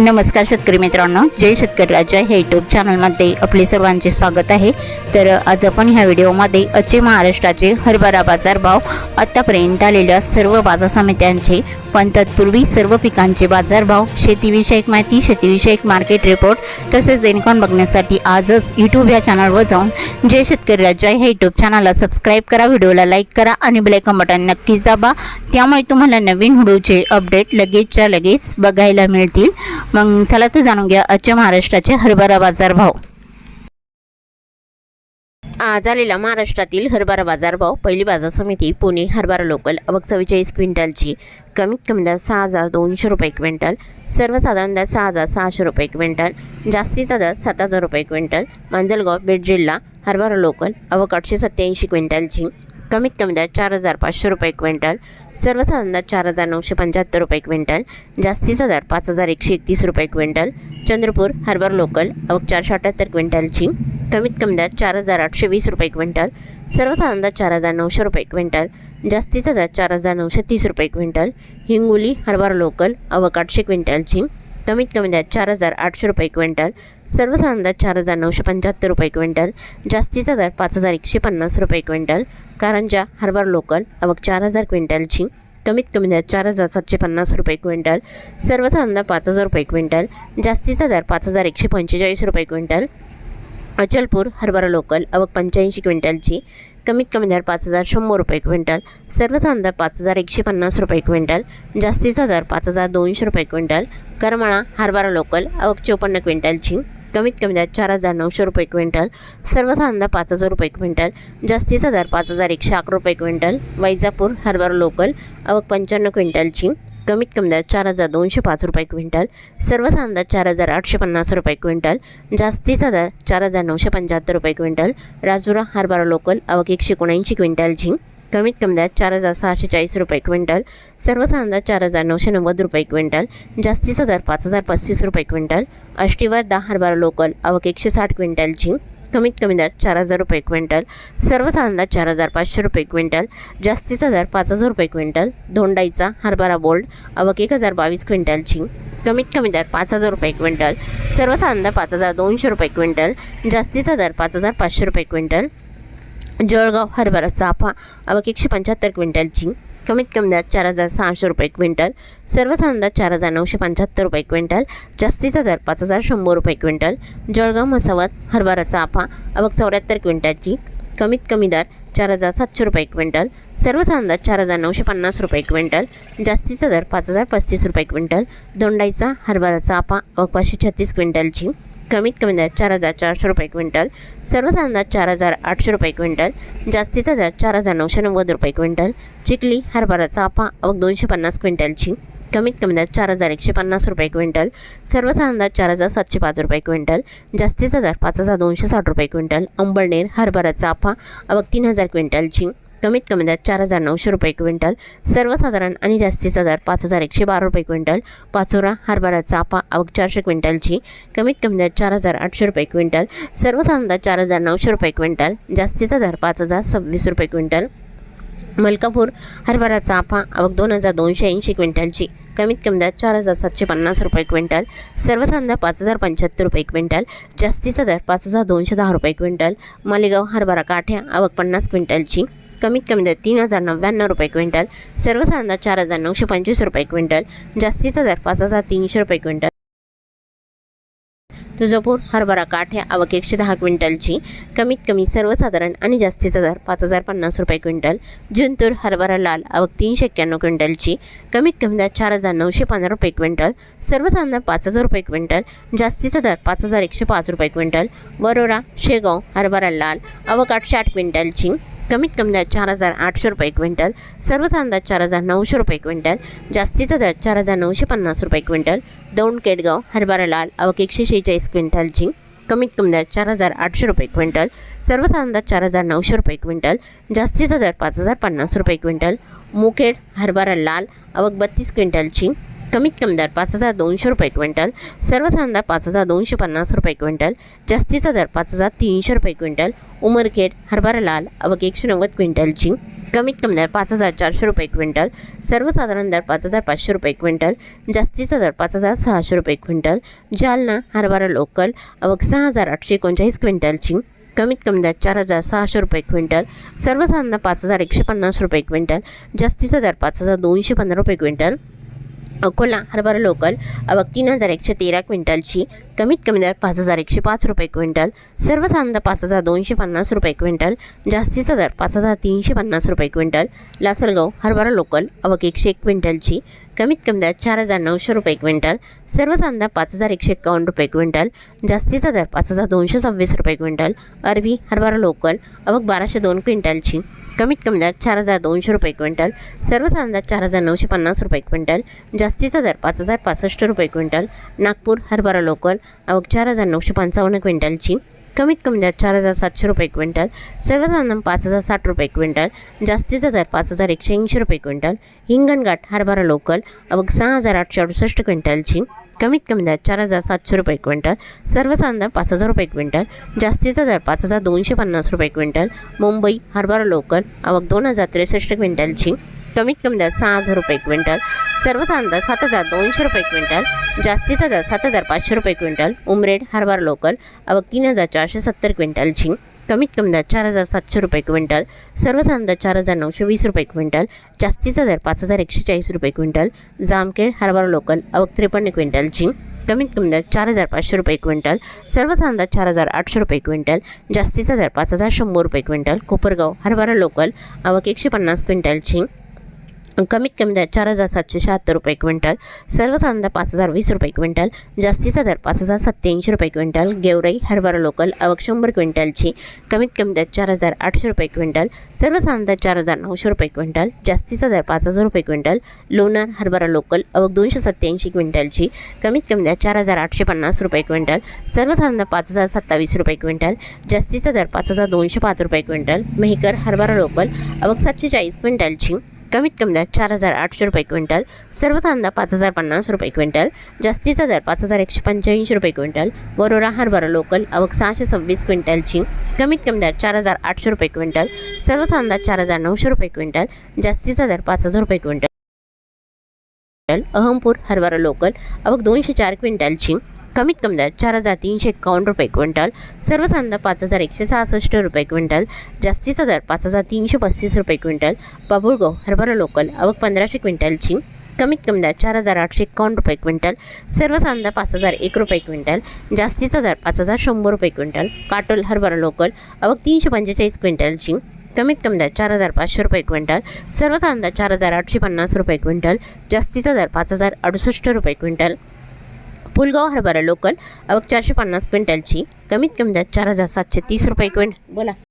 नमस्कार शेतकरी मित्रांनो, जय शेतकरी राजा हे यूट्यूब चॅनलमध्ये आपले सर्वांचे स्वागत आहे। तर आज आपण ह्या व्हिडिओमध्ये आजचे महाराष्ट्राचे हरभरा बाजारभाव, आतापर्यंत आलेल्या सर्व बाजार समित्यांचे, पण तत्पूर्वी सर्व पिकांचे बाजारभाव, शेतीविषयक माहिती, शेतीविषयक मार्केट रिपोर्ट तसेच देणकान बघण्यासाठी आजच यूट्यूब या चॅनलवर जाऊन जय शेतकरी राजा हे यूट्यूब चॅनलला सबस्क्राईब करा, व्हिडिओला लाईक करा आणि बेल आयकॉन बटन नक्कीच दाबा, त्यामुळे तुम्हाला नवीन व्हिडिओचे अपडेट लगेचच्या लगेच बघायला मिळतील। मग चला तर जाणून घ्या आजच्या महाराष्ट्राचे हरभरा बाजारभाव। आज आलेला महाराष्ट्रातील हरभरा बाजारभाव। पहिली बाजार समिती पुणे, हरभरा लोकल आवक 44 क्विंटलची, कमीत कमी दर 6200 रुपये क्विंटल, सर्वसाधारण दर 6600 रुपये क्विंटल, जास्तीचा दर 7000 रुपये क्विंटल। मांजलगाव, बीड जिल्हा, हरभरा लोकल आवक 887 क्विंटलची, कमीत कमी दर 4500 रुपये क्विंटल, सर्वसाधारण दर 4975 रुपये क्विंटल, जास्तीचा दर 5131 रुपये क्विंटल। चंद्रपूर, हरभरा लोकल आवक 478 क्विंटलची, कमीत कमी दर 4820 रुपये क्विंटल, सर्वसाधारण दर 4900 रुपये क्विंटल, जास्तीचा दर 4930 रुपये क्विंटल। हिंगोली, हरभरा लोकल आवक 800 क्विंटलची, कमीत कमी दर 4800 रुपये क्विंटल, सर्वसाधारण दर 4975 रुपये क्विंटल, जास्तीचा दर 5150 रुपये क्विंटल। कारंजा, हरभरा लोकल आवक 4000 क्विंटलची, कमीत कमी दर 4750 रुपये क्विंटल, सर्वसाधारण दर 5000 रुपये क्विंटल, जास्तीचा दर 5145 रुपये क्विंटल। अचलपूर, हरभरा लोकल आवक 85 क्विंटलची, कमीत कमी दर 5100 रुपये क्विंटल, सर्वसाधारण दर 5150 रुपये क्विंटल, जास्तीचा दर 5200 रुपये क्विंटल। करमाळा, हरभरा लोकल आवक 54 क्विंटलची, कमीत कमी दर 4900 रुपये क्विंटल, सर्वसाधारण दर 5000 रुपये क्विंटल, जास्तीचा दर 5111 रुपये क्विंटल। वैजापूर, हरभरा लोकल आवक 55 क्विंटलची, कमीत कमी दर 4205 रुपये क्विंटल, सर्वसाधारण दर 4850 रुपये क्विंटल, जास्तीचा दर 4975 रुपये क्विंटल। राजुरा, हरभरा लोकल आवक 179 क्विंटलची, कमीत कमी दर 4640 रुपये क्विंटल, सर्वसाधारण दर 4990 रुपये क्विंटल, जास्तीचा दर 5035 रुपये क्विंटल। अष्टीवर्धा, हरभरा लोकल आवक 160 क्विंटलची, कमीत कमी दर 4000 रुपये क्विंटल, सर्वसाधारण दर 4500 रुपये क्विंटल, जास्तीचा दर 5000 रुपये क्विंटल। धोंडाईचा, हरभरा बोल्ड आवक 1022 क्विंटलची, कमीत कमी दर 5000 रुपये क्विंटल, सर्वसाधारण दर 5200 रुपये क्विंटल, जास्तीचा दर 5500 रुपये क्विंटल। जळगाव, हरभरा चाफा आवक 175 क्विंटलची, कमीत कमी दर 4600 रुपये क्विंटल, सर्वसाधारण दर 4975 रुपये क्विंटल, जास्तीचा दर 5100 रुपये क्विंटल। जळगाव, मसावत, हरभरा चाफा आवक 74 क्विंटलची, कमीत कमी दर 4700 रुपये क्विंटल, सर्वसाधारण दर 4950 रुपये क्विंटल, जास्तीचा दर 5035 रुपये क्विंटल। दोंडाईचा, हरभरा चाफा आवक 536 क्विंटलची, कमीत कमी दर 4400 रुपये क्विंटल, सर्वसाधारण दर 4800 रुपये क्विंटल, जास्तीचा दर 4990 रुपये क्विंटल। चिखली, हरभरा चाफा आवक 250 क्विंटलची, कमीत कमी दर 4150 रुपये क्विंटल, सर्वसाधारण दर 4705 रुपये क्विंटल, जास्तीचा दर 5260 रुपये क्विंटल। अंबळनेर, हरभरा चाफा आवक 3000 क्विंटलची, कमीत कमी दर 4900 रुपये क्विंटल, सर्वसाधारण आणि जास्तीचा दर 5112 रुपये क्विंटल। पाचोरा, हरभरा चाफा आवक 400 क्विंटलची, कमीत कमी दर 4800 रुपये क्विंटल, सर्वसाधारण दर 4900 रुपये क्विंटल, जास्तीचा दर 5026 रुपये क्विंटल। मलकापूर, हरभरा चाफा आवक 2280 क्विंटलची, कमीत कमी दर 4750 रुपये क्विंटल, सर्वसाधारण दर 5075 रुपये क्विंटल, जास्तीचा दर 5210 रुपये क्विंटल। मालेगाव, हरभरा काठ्या आवक 50 क्विंटलची, कमीत कमी दर 3099 रुपये क्विंटल, सर्वसाधारण दर 4925 रुपये क्विंटल, जास्तीचा दर 5300 रुपये क्विंटल। तुळजापूर, हरभरा काठ्या आवक 110 क्विंटलची, कमीत कमी सर्वसाधारण आणि जास्तीचा दर 5050 रुपये क्विंटल। जिंतूर, हरभरा लाल आवक 391 क्विंटलची, कमीत कमी दर 4915 रुपये क्विंटल, सर्वसाधारण दर 5000 रुपये क्विंटल, जास्तीचा दर 5105 रुपये क्विंटल। वरोरा, शेगाव, हरभरा लाल आवक 808 क्विंटलची, कमीत कमी दर 4800 रुपये क्विंटल, सर्वसाधारण दर 4900 रुपये क्विंटल, जास्तीचा दर 4950 रुपये क्विंटल। दौंड, केडगाव, हरभरा लाल आवक 146 क्विंटलची, कमीत कमी दर 4800 रुपये क्विंटल, सर्वसाधारण दर 4900 रुपये क्विंटल, जास्तीचा दर 5050 रुपये क्विंटल। मुखेड, हरभरा लाल आवक 32 क्विंटलची, कमीत कमी दर 5,200 रुपये क्विंटल, सर्वसाधारण दर 5,250 रुपये क्विंटल, जास्तीचा दर 5,300 रुपये क्विंटल. उमरखेड हरभरा लाल आवक 190 क्विंटलची, कमीत कमी दर 5,400 रुपये क्विंटल, सर्वसाधारण दर 5,500 रुपये क्विंटल, जास्तीचा दर 5,600 रुपये क्विंटल. जालना हरभरा लोकल आवक 6,839 क्विंटलची, कमीत कमी दर 4,600 रुपये क्विंटल, सर्वसाधारण दर 5,150 रुपये क्विंटल, जास्तीचा दर 5,215 रुपये क्विंटल. अकोला हरभरा लोकल आवक 3,113 क्विंटलची, कमीत कमी दर 5,105 रुपये क्विंटल, सर्वसाधारण दर 5,250 रुपये क्विंटल, जास्तीचा दर 5,350 रुपये क्विंटल. लासलगाव हरभरा लोकल आवक 101 क्विंटलची, कमीत कमी दर 4,900 रुपये क्विंटल, सर्वसाधारण दर 5,151 रुपये क्विंटल, जास्तीचा दर 5,226 रुपये क्विंटल. अरबी हरभरा लोकल आवक 1,202 क्विंटलची, कमीत कमी दर 4,200 रुपये क्विंटल, सर्वसाधारण दर 4,950 रुपये क्विंटल, जास्तीचा दर 5,065 रुपये क्विंटल. नागपूर हरभरा लोकल आवक 4,955 क्विंटलची, कमीत कमी दर 4,700 रुपये क्विंटल, सर्वसाधारण 5,060 रुपये क्विंटल, जास्तीचा दर 5,180 रुपये क्विंटल. हिंगणघाट हरभरा लोकल आवक 6,868 क्विंटलची, कमीत कमी दर 4,700 रुपये क्विंटल, सर्वसाधारण दर 5,000 रुपये क्विंटल, जास्तीचा दर 5,250 रुपये क्विंटल. मुंबई हरभरा लोकल आवक 2,063 क्विंटलची, कमीत कमी दर 6,000 रुपये क्विंटल, सर्वसाधारण दर 7,200 रुपये क्विंटल, जास्तीचा दर 7,500 रुपये क्विंटल. उमरेड हरभरा लोकल आवक 3,470 क्विंटलची, कमीत कमी दर 4,700 रुपये क्विंटल, सर्वसाधारण दर 4,920 रुपये क्विंटल, जास्तीचा दर 5,140 रुपये क्विंटल. जामखेड हरभरा लोकल आवक 53 क्विंटलची, कमीत कमी दर 4,500 रुपये क्विंटल, सर्वसाधारण दर 4,800 रुपये क्विंटल, जास्तीचा दर 5,100 रुपये क्विंटल. कोपरगाव हरभरा लोकल आवक 150 क्विंटलची, कमीत कमी दर 4,776 रुपये क्विंटल, सर्वसाधारण दर 5,020 रुपये क्विंटल, जास्तीचा दर 5,087 रुपये क्विंटल. गेवराई हरभरा लोकल आवक 100 क्विंटलची, कमीत कमी दर 4,800 रुपये क्विंटल, सर्वसाधारण दर 4,900 रुपये क्विंटल, जास्तीचा दर 5,000 रुपये क्विंटल. लोणार हरभरा लोकल आवक 287 क्विंटलची, कमीत कमी दर 4,850 रुपये क्विंटल, सर्वसाधारण दर 5,027 रुपये क्विंटल, जास्तीचा दर 5,205 रुपये क्विंटल. मेहकर हरभरा लोकल आवक 740 क्विंटलची, कमीत कमी दर 4,800 रुपये क्विंटल, सर्वसाधारण दर 5,050 रुपये क्विंटल, जास्तीचा दर 5,185 रुपये क्विंटल. वरोरा हरभरा लोकल आवक 626 क्विंटलची, कमीत कमी दर 4,800 रुपये क्विंटल, सर्वसाधारण दर 4,900 रुपये क्विंटल, जास्तीचा दर 5,000 रुपये क्विंटल. अहमपूर हरभरा लोकल आवक 204 क्विंटलची, कमीत कमी दर 4,351 रुपये क्विंटल, सर्वसाधारण दर 5,166 रुपये क्विंटल, जास्तीचा दर 5,335 रुपये क्विंटल. बाभुळगाव हरभरा लोकल आवक 1,500 क्विंटलची, कमीत कमी दर 4,851 रुपये क्विंटल, सर्वसाधारण दर 5,001 रुपये क्विंटल, जास्तीचा दर 5,100 रुपये क्विंटल. काटोल हरभरा लोकल आवक 345 क्विंटलची, कमीत कमी दर 4,500 रुपये क्विंटल, सर्वसाधारण दर 4,850 रुपये क्विंटल, जास्तीचा दर 5,068 रुपये क्विंटल. पुलगाव हरभरा लोकल आवक 450 क्विंटलची, कमीत कमी दर 4,730 रुपये क्विंटल. बोला.